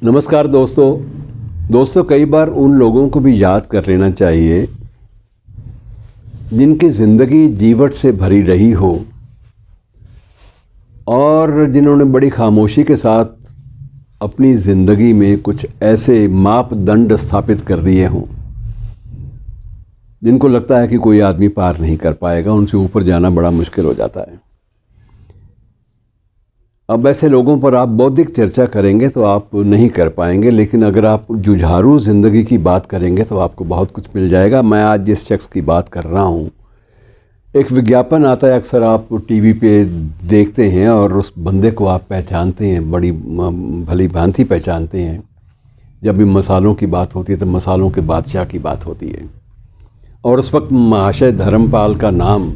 नमस्कार दोस्तों कई बार उन लोगों को भी याद कर लेना चाहिए जिनकी ज़िंदगी जीवट से भरी रही हो और जिन्होंने बड़ी खामोशी के साथ अपनी ज़िंदगी में कुछ ऐसे मापदंड स्थापित कर दिए हों जिनको लगता है कि कोई आदमी पार नहीं कर पाएगा, उनसे ऊपर जाना बड़ा मुश्किल हो जाता है। अब ऐसे लोगों पर आप बौद्धिक चर्चा करेंगे तो आप नहीं कर पाएंगे, लेकिन अगर आप जुझारू ज़िंदगी की बात करेंगे तो आपको बहुत कुछ मिल जाएगा। मैं आज जिस शख्स की बात कर रहा हूँ, एक विज्ञापन आता है, अक्सर आप टीवी पे देखते हैं और उस बंदे को आप पहचानते हैं, बड़ी भली भांति पहचानते हैं। जब भी मसालों की बात होती है तो मसालों के बादशाह की बात होती है और उस वक्त महाशय धर्मपाल का नाम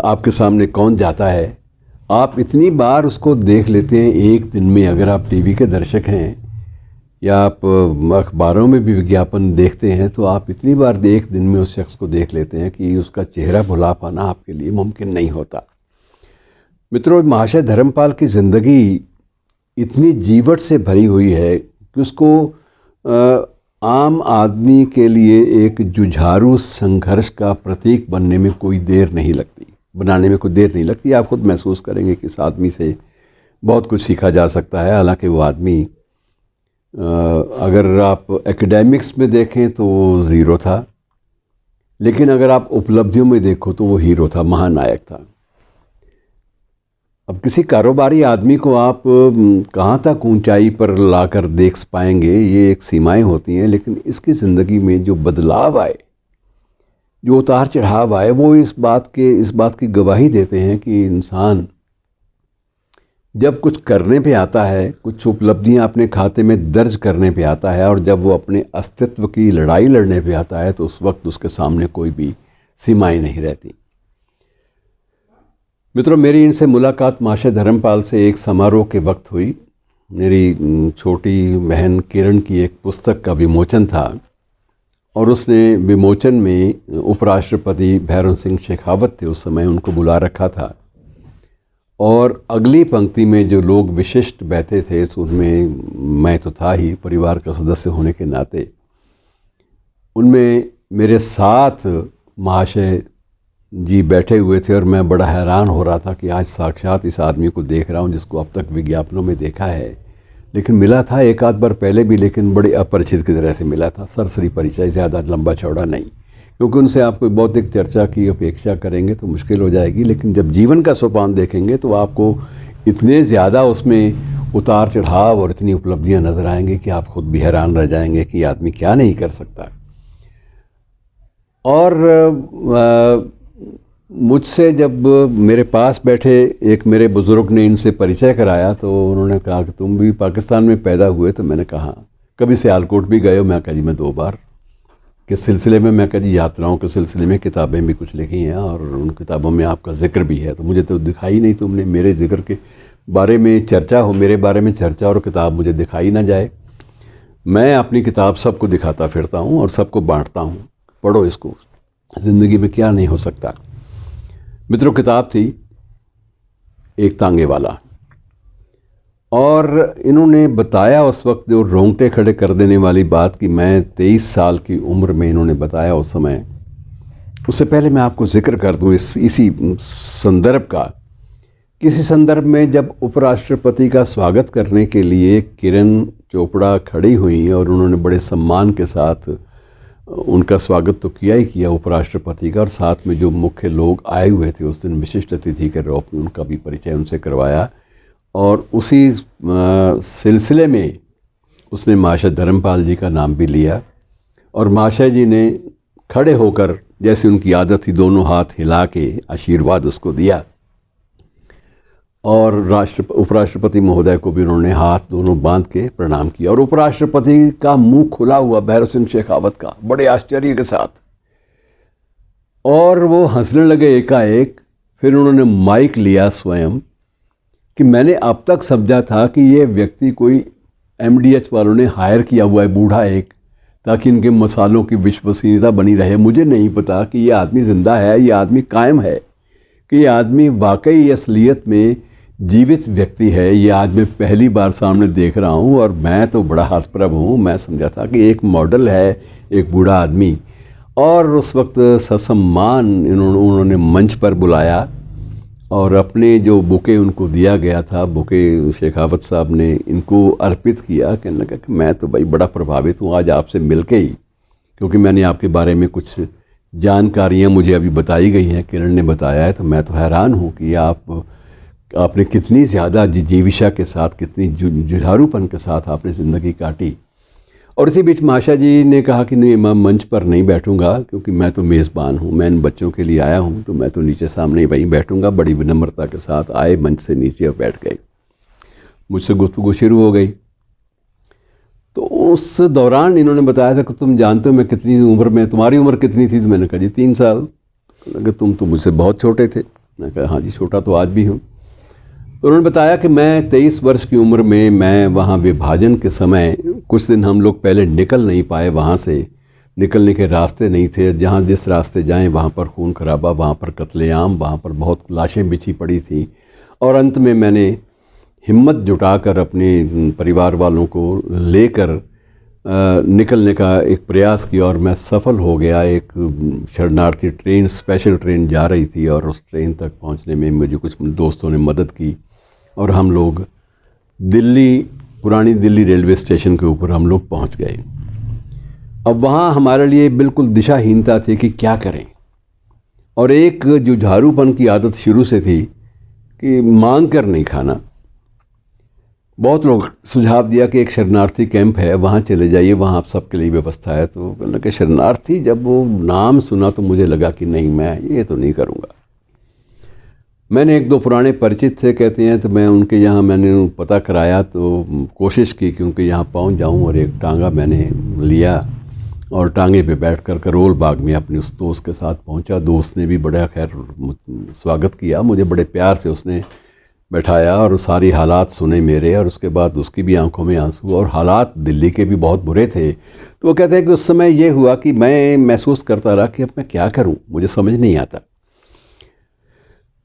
आपके सामने कौन जाता है। आप इतनी बार उसको देख लेते हैं एक दिन में, अगर आप टीवी के दर्शक हैं या आप अखबारों में भी विज्ञापन देखते हैं तो आप इतनी बार एक दिन में उस शख्स को देख लेते हैं कि उसका चेहरा भुला पाना आपके लिए मुमकिन नहीं होता। मित्रों, महाशय धर्मपाल की ज़िंदगी इतनी जीवट से भरी हुई है कि उसको आम आदमी के लिए एक जुझारू संघर्ष का प्रतीक बनने में कोई देर नहीं लगती, बनाने में कोई देर नहीं लगती। आप खुद महसूस करेंगे कि इस आदमी से बहुत कुछ सीखा जा सकता है। हालांकि वो आदमी अगर आप एकेडमिक्स में देखें तो वो ज़ीरो था, लेकिन अगर आप उपलब्धियों में देखो तो वो हीरो था, महानायक था। अब किसी कारोबारी आदमी को आप कहाँ तक ऊंचाई पर लाकर देख पाएंगे, ये एक सीमाएं होती हैं, लेकिन इसकी ज़िंदगी में जो बदलाव आए, जो उतार चढ़ाव आए, वो इस बात की गवाही देते हैं कि इंसान जब कुछ करने पे आता है, कुछ उपलब्धियां अपने खाते में दर्ज करने पे आता है और जब वो अपने अस्तित्व की लड़ाई लड़ने पे आता है तो उस वक्त उसके सामने कोई भी सीमाएं नहीं रहती। मित्रों, मेरी इनसे मुलाकात महाशय धर्मपाल से एक समारोह के वक्त हुई। मेरी छोटी बहन किरण की एक पुस्तक का विमोचन था और उसने विमोचन में उपराष्ट्रपति भैरों सिंह शेखावत थे, उस समय उनको बुला रखा था और अगली पंक्ति में जो लोग विशिष्ट बैठे थे तो उनमें मैं तो था ही, परिवार का सदस्य होने के नाते। उनमें मेरे साथ महाशय जी बैठे हुए थे और मैं बड़ा हैरान हो रहा था कि आज साक्षात इस आदमी को देख रहा हूँ जिसको अब तक विज्ञापनों में देखा है, लेकिन मिला था एक आध बार पहले भी, लेकिन बड़े अपरिचित की तरह से मिला था। सरसरी परिचय, ज़्यादा लंबा चौड़ा नहीं, क्योंकि उनसे आप कोई बौद्धिक चर्चा की अपेक्षा करेंगे तो मुश्किल हो जाएगी। लेकिन जब जीवन का सोपान देखेंगे तो आपको इतने ज़्यादा उसमें उतार चढ़ाव और इतनी उपलब्धियां नजर आएंगे कि आप खुद भी हैरान रह जाएंगे कि आदमी क्या नहीं कर सकता। और मुझसे जब मेरे पास बैठे एक मेरे बुज़ुर्ग ने इनसे परिचय कराया तो उन्होंने कहा कि तुम भी पाकिस्तान में पैदा हुए? तो मैंने कहा कभी सियालकोट भी गए हो? मैं कहा जी मैं 2 बार। किस सिलसिले में? मैं कहा जी यात्राओं के सिलसिले में, किताबें भी कुछ लिखी हैं और उन किताबों में आपका जिक्र भी है। तो मुझे तो दिखाई नहीं, तुमने मेरे जिक्र के बारे में चर्चा हो, मेरे बारे में चर्चा और किताब मुझे दिखाई ना जाए। मैं अपनी किताब सबको दिखाता फिरता हूँ और सबको बांटता हूँ, पढ़ो इसको, ज़िंदगी में क्या नहीं हो सकता। मित्रों, किताब थी एक तांगे वाला और इन्होंने बताया उस वक्त जो रोंगटे खड़े कर देने वाली बात कि मैं 23 साल की उम्र में, इन्होंने बताया उस समय। उससे पहले मैं आपको जिक्र कर दूं इसी संदर्भ का। किसी संदर्भ में जब उपराष्ट्रपति का स्वागत करने के लिए किरण चोपड़ा खड़ी हुई और उन्होंने बड़े सम्मान के साथ उनका स्वागत तो किया ही किया उपराष्ट्रपति का, और साथ में जो मुख्य लोग आए हुए थे उस दिन विशिष्ट अतिथि के रूप में उनका भी परिचय उनसे करवाया। और उसी सिलसिले में उसने महाशय धर्मपाल जी का नाम भी लिया और महाशय जी ने खड़े होकर, जैसे उनकी आदत थी, दोनों हाथ हिला के आशीर्वाद उसको दिया और उपराष्ट्रपति महोदय को भी उन्होंने हाथ दोनों बांध के प्रणाम किया। और उपराष्ट्रपति का मुंह खुला हुआ, भैरों सिंह शेखावत का, बड़े आश्चर्य के साथ, और वो हंसने लगे एकाएक। फिर उन्होंने माइक लिया स्वयं कि मैंने अब तक समझा था कि ये व्यक्ति कोई एमडीएच वालों ने हायर किया हुआ है, बूढ़ा एक, ताकि इनके मसालों की विश्वसनीयता बनी रहे। मुझे नहीं पता कि ये आदमी जिंदा है, ये आदमी कायम है, कि ये आदमी वाकई असलियत में जीवित व्यक्ति है, ये आज मैं पहली बार सामने देख रहा हूँ। और मैं तो बड़ा हतप्रभ हूँ। मैं समझा था कि एक मॉडल है, एक बूढ़ा आदमी। और उस वक्त ससम्मान उन्होंने मंच पर बुलाया और अपने जो बुके उनको दिया गया था, बुके शेखावत साहब ने इनको अर्पित किया। कहने लगा कि मैं तो भाई बड़ा प्रभावित हूँ आज आपसे मिलके ही, क्योंकि मैंने आपके बारे में कुछ जानकारियाँ मुझे अभी बताई गई हैं, किरण ने बताया है। तो मैं तो हैरान हूँ कि आपने कितनी ज़्यादा जिजीविशा के साथ, कितनी जुझारूपन के साथ आपने ज़िंदगी काटी। और इसी बीच माशा जी ने कहा कि नहीं, मैं मंच पर नहीं बैठूंगा, क्योंकि मैं तो मेज़बान हूँ, मैं इन बच्चों के लिए आया हूँ, तो मैं तो नीचे सामने वहीं बैठूंगा। बड़ी विनम्रता के साथ आए, मंच से नीचे और बैठ गए। मुझसे गुफ्तगू शुरू हो गई। तो उस दौरान इन्होंने बताया था कि तुम जानते हो मैं कितनी उम्र में, तुम्हारी उम्र कितनी थी? तो मैंने कहा जी 3 साल। कि तुम तो मुझसे बहुत छोटे थे। मैंने कहा हाँ जी, छोटा तो आज भी हूँ। तो उन्होंने बताया कि मैं 23 वर्ष की उम्र में, मैं वहाँ विभाजन के समय कुछ दिन हम लोग पहले निकल नहीं पाए वहाँ से, निकलने के रास्ते नहीं थे। जहाँ जिस रास्ते जाएं वहाँ पर खून खराबा, वहाँ पर कत्लेआम, वहाँ पर बहुत लाशें बिछी पड़ी थी। और अंत में मैंने हिम्मत जुटाकर अपने परिवार वालों को लेकर निकलने का एक प्रयास किया और मैं सफल हो गया। एक शरणार्थी ट्रेन, स्पेशल ट्रेन जा रही थी और उस ट्रेन तक पहुंचने में मुझे कुछ दोस्तों ने मदद की और हम लोग दिल्ली, पुरानी दिल्ली रेलवे स्टेशन के ऊपर हम लोग पहुंच गए। अब वहाँ हमारे लिए बिल्कुल दिशाहीनता थी कि क्या करें, और एक जुझारूपन की आदत शुरू से थी कि मांग कर नहीं खाना। बहुत लोग सुझाव दिया कि एक शरणार्थी कैंप है, वहाँ चले जाइए, वहाँ आप सबके लिए व्यवस्था है। तो मैंने कहा शरणार्थी, जब वो नाम सुना तो मुझे लगा कि नहीं, मैं ये तो नहीं करूँगा। मैंने एक दो पुराने परिचित थे, कहते हैं, तो मैं उनके यहाँ मैंने पता कराया, तो कोशिश की कि उनके यहाँ पहुँच जाऊँ। और एक टांगा मैंने लिया और टांगे पे बैठकर करोल बाग में अपने उस दोस्त के साथ पहुँचा। दोस्त ने भी बड़ा खैर स्वागत किया, मुझे बड़े प्यार से उसने बैठाया और सारी हालात सुने मेरे, और उसके बाद उसकी भी आंखों में आंसू। और हालात दिल्ली के भी बहुत बुरे थे। तो वो कहते हैं कि उस समय ये हुआ कि मैं महसूस करता रहा कि अब मैं क्या करूं, मुझे समझ नहीं आता।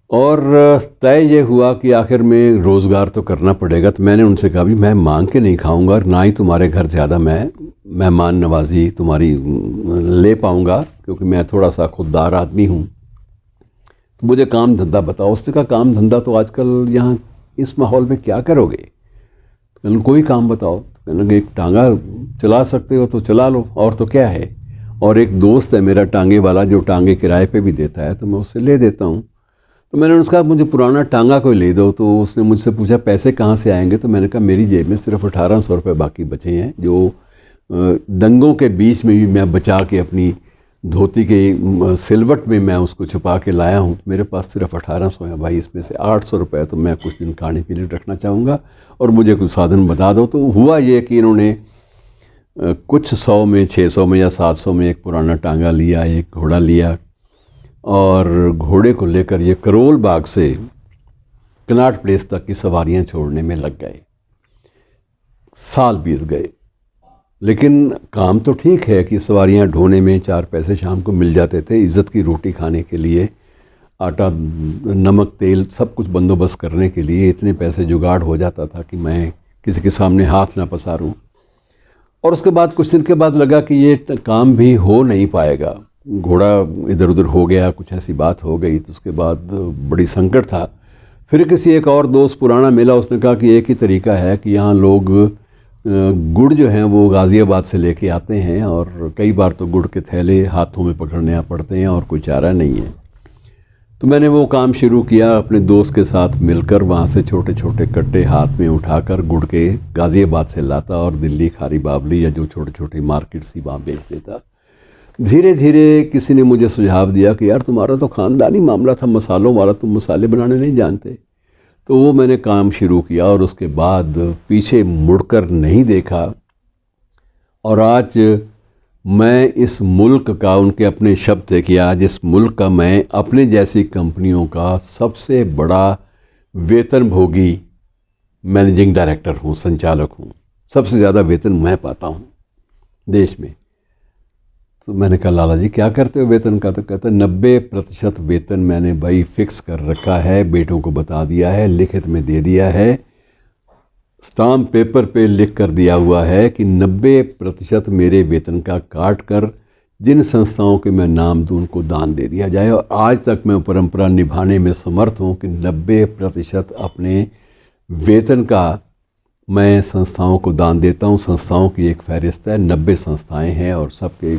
और तय ये हुआ कि आखिर में रोज़गार तो करना पड़ेगा। तो मैंने उनसे कहा भी मैं मांग के नहीं खाऊंगा और ना ही तुम्हारे घर ज़्यादा मैं मेहमान नवाजी तुम्हारी ले पाऊंगा, क्योंकि मैं थोड़ा सा खुददार आदमी हूँ। तो मुझे काम धंधा बताओ। उसने कहा काम धंधा तो आजकल यहाँ इस माहौल में क्या करोगे? तो कहने कोई काम बताओ। तो कहने लगे एक टांगा चला सकते हो तो चला लो, और तो क्या है। और एक दोस्त है मेरा टांगे वाला, जो टांगे किराए पे भी देता है, तो मैं उससे ले देता हूँ। तो मैंने उसका मुझे पुराना टांगा कोई ले दो। तो उसने मुझसे पूछा पैसे कहाँ से आएंगे? तो मैंने कहा मेरी जेब में सिर्फ 1800 रुपये बाकी बचे हैं, जो दंगों के बीच में भी मैं बचा के अपनी धोती के सिलवट में मैं उसको छुपा के लाया हूँ। मेरे पास सिर्फ 1800 है भाई, इसमें से 800 रुपये तो मैं कुछ दिन खाने पीने रखना चाहूँगा और मुझे कुछ साधन बता दो। तो हुआ ये कि इन्होंने कुछ 100 में, 600 में या 700 में एक पुराना टांगा लिया, एक घोड़ा लिया, और घोड़े को लेकर ये करोल बाग से कनॉट प्लेस तक की सवारियां छोड़ने में लग गए। साल बीत गए, लेकिन काम तो ठीक है कि सवारियां ढोने में 4 पैसे शाम को मिल जाते थे। इज्जत की रोटी खाने के लिए, आटा, नमक, तेल सब कुछ बंदोबस्त करने के लिए इतने पैसे जुगाड़ हो जाता था कि मैं किसी के सामने हाथ ना पसारूं। और उसके बाद कुछ दिन के बाद लगा कि ये काम भी हो नहीं पाएगा। घोड़ा इधर उधर हो गया, कुछ ऐसी बात हो गई। तो उसके बाद बड़ी संकट था। फिर किसी एक और दोस्त पुराना मिला, उसने कहा कि एक ही तरीका है कि यहाँ लोग गुड़ जो हैं वो गाज़ियाबाद से लेके आते हैं, और कई बार तो गुड़ के थैले हाथों में पकड़ने पड़ते हैं और कोई चारा नहीं है। तो मैंने वो काम शुरू किया, अपने दोस्त के साथ मिलकर वहाँ से छोटे छोटे कट्टे हाथ में उठाकर गुड़ के गाज़ियाबाद से लाता और दिल्ली, खारी बावली या जो छोटे छोटे मार्केट थी वहाँ बेच देता। धीरे धीरे किसी ने मुझे सुझाव दिया कि यार तुम्हारा तो ख़ानदानी मामला था मसालों वाला, तुम मसाले बनाने नहीं जानते। तो वो मैंने काम शुरू किया और उसके बाद पीछे मुड़कर नहीं देखा। और आज मैं इस मुल्क का, उनके अपने शब्द थे कि आज इस मुल्क का मैं अपने जैसी कंपनियों का सबसे बड़ा वेतनभोगी मैनेजिंग डायरेक्टर हूँ, संचालक हूँ। सबसे ज़्यादा वेतन मैं पाता हूँ देश में। तो मैंने कहा लाला जी क्या करते हो वेतन का? तो कहता 90% वेतन मैंने भाई फिक्स कर रखा है, बेटों को बता दिया है, लिखित में दे दिया है, स्टाम्प पेपर पे लिख कर दिया हुआ है कि 90% मेरे वेतन का काट कर जिन संस्थाओं के मैं नाम दूं उनको दान दे दिया जाए। और आज तक मैं परंपरा निभाने में समर्थ हूं कि 90% अपने वेतन का मैं संस्थाओं को दान देता हूं। संस्थाओं की एक फहरिस्त है, 90 संस्थाएं हैं और सबके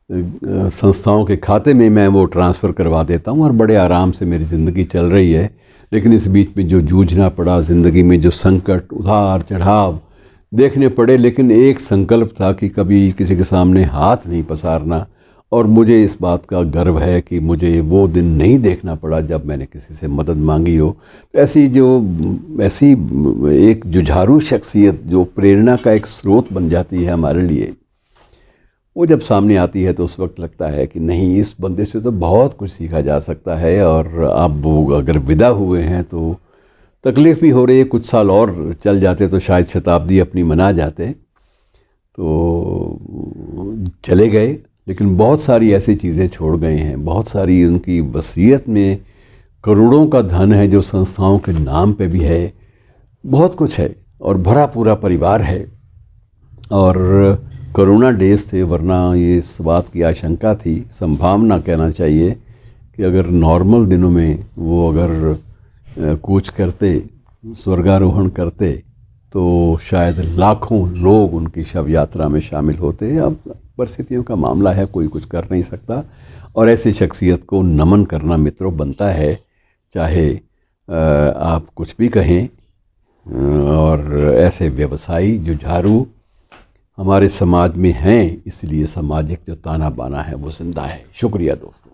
संस्थाओं के खाते में मैं वो ट्रांसफ़र करवा देता हूं और बड़े आराम से मेरी ज़िंदगी चल रही है। लेकिन इस बीच में जो जूझना पड़ा, ज़िंदगी में जो संकट, उतार चढ़ाव देखने पड़े, लेकिन एक संकल्प था कि कभी किसी के सामने हाथ नहीं पसारना। और मुझे इस बात का गर्व है कि मुझे वो दिन नहीं देखना पड़ा जब मैंने किसी से मदद मांगी हो। ऐसी एक जुझारू शख्सियत जो प्रेरणा का एक स्रोत बन जाती है हमारे लिए, वो जब सामने आती है तो उस वक्त लगता है कि नहीं, इस बंदे से तो बहुत कुछ सीखा जा सकता है। और अब वो अगर विदा हुए हैं तो तकलीफ़ भी हो रही है, कुछ साल और चल जाते तो शायद शताब्दी अपनी मना जाते। तो चले गए, लेकिन बहुत सारी ऐसी चीज़ें छोड़ गए हैं, बहुत सारी उनकी वसीयत में करोड़ों का धन है जो संस्थाओं के नाम पे भी है, बहुत कुछ है और भरा पूरा परिवार है। और कोरोना डेज थे, वरना ये इस बात की आशंका थी, संभावना कहना चाहिए कि अगर नॉर्मल दिनों में वो अगर कूच करते, स्वर्गारोहण करते, तो शायद लाखों लोग उनकी शव यात्रा में शामिल होते। अब परिस्थितियों का मामला है, कोई कुछ कर नहीं सकता। और ऐसी शख्सियत को नमन करना मित्रों बनता है, चाहे आप कुछ भी कहें। और ऐसे व्यवसायी जुझारू हमारे समाज में हैं, इसलिए सामाजिक जो ताना बाना है वो जिंदा है। शुक्रिया दोस्तों।